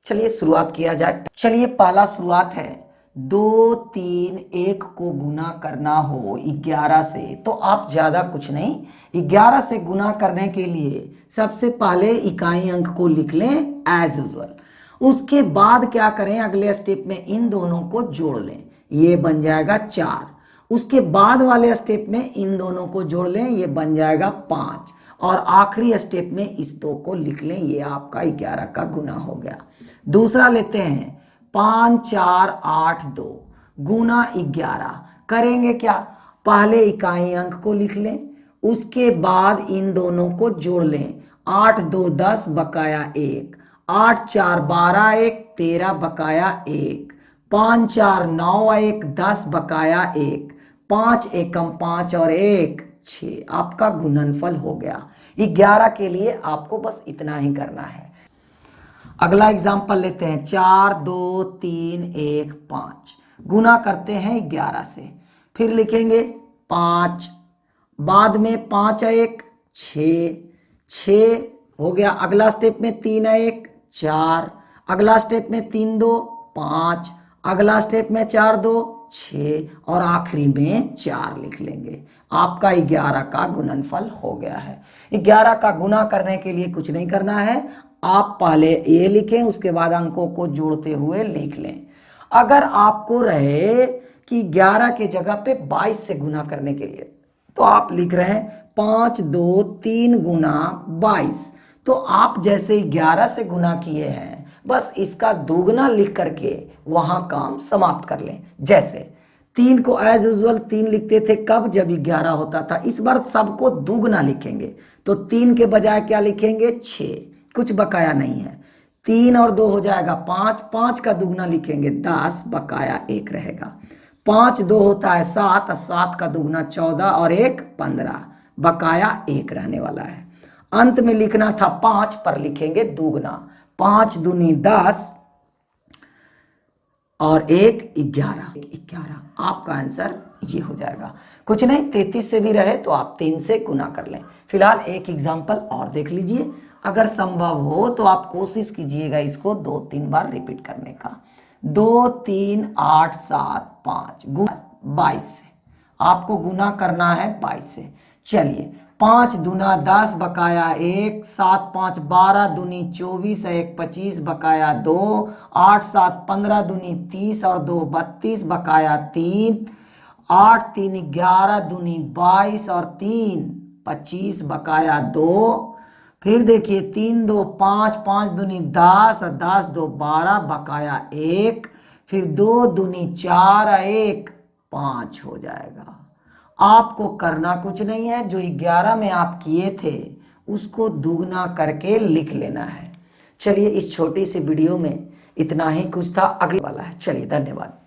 चलिए शुरुआत किया जाए। चलिए पहला शुरुआत है, 2, 3, 1 को गुना करना हो 11 से, तो आप ज़्यादा कुछ नहीं, 11 से गुना करने के लिए सबसे पहले इकाई अंक को लिख लें एज यूजुअल। उसके बाद क्या करें, अगले स्टेप में इन दोनों को जोड़ लें, ये बन जाएगा 4। उसके बाद वाले स्टेप में इन दोनों को जोड़ लें, ये बन जाएगा 5। और आखिरी स्टेप में इस 2 को लिख लें, ये आपका 11 का गुना हो गया। दूसरा लेते हैं, 5, 4, 8, 2 गुना 11। करेंगे क्या, पहले इकाई अंक को लिख लें, उसके बाद इन दोनों को जोड़ लें। 8, 2, 10 बकाया 1, 8, 4, 12, 1, 13 बकाया 1, 5, 4, 9, 1, 10 बकाया 1, 5 एकम 5 और 1 6। आपका गुणनफल हो गया। 11 के लिए आपको बस इतना ही करना है। अगला एग्जाम्पल लेते हैं, 4, 2, 3, 1, 5 गुना करते हैं 11 से। फिर लिखेंगे 5, बाद में 5 1 6, 6 हो गया। अगला स्टेप में 3 1 4, अगला स्टेप में 3 2 5, अगला स्टेप में 4 2 6 और आखिरी में 4 लिख लेंगे। आपका 11 का गुणनफल हो गया है। 11 का गुना करने के लिए कुछ नहीं करना है, आप पहले ये लिखें, उसके बाद अंकों को जोड़ते हुए लिख लें। अगर आपको रहे कि 11 के जगह पे 22 से गुना करने के लिए, तो आप लिख रहे हैं 5 2 3 गुना 22। तो आप जैसे 11 से गुना किए हैं, बस इसका दोगुना लिख करके वहां काम समाप्त कर लें। जैसे 3 को एज यूजुअल 3 लिखते थे, कब, जब 11 होता था। इस बार सबको दोगुना लिखेंगे, तो 3 के बजाय क्या लिखेंगे, 6, कुछ बकाया नहीं है। 3 और 2 हो जाएगा 5, 5 का दुगना लिखेंगे 10 बकाया 1 रहेगा। 5 2 होता है 7, 7 का दुगना 14 और 1 15 बकाया 1 रहने वाला है। अंत में लिखना था 5 पर लिखेंगे दुगना, 5 दूनी 10 और 1 11। आपका आंसर ये हो जाएगा। कुछ नहीं, 33 से भी रहे तो आप 3 से गुना कर लें। फिलहाल एक एग्जाम्पल और देख लीजिए, अगर संभव हो तो आप कोशिश कीजिएगा इसको 2-3 बार रिपीट करने का। 2 3 8 7 5 22 से आपको गुना करना है 22 से। चलिए, 5 दूना 10 बकाया 1, 7 5 12 दूनी 24 1 25 बकाया 2, 8 7 15 दूनी 30 और 2 32 बकाया 3, 8 3 11 दूनी 22 और 3 25 बकाया 2। फिर देखिए 3 2 5, 5 दूनी 10 और 10 2 12 बकाया 1, फिर 2 दूनी 4 1 5 हो जाएगा। आपको करना कुछ नहीं है, जो 11 में आप किए थे उसको दुगना करके लिख लेना है। चलिए, इस छोटी सी वीडियो में इतना ही कुछ था, अगले वाला है। चलिए, धन्यवाद।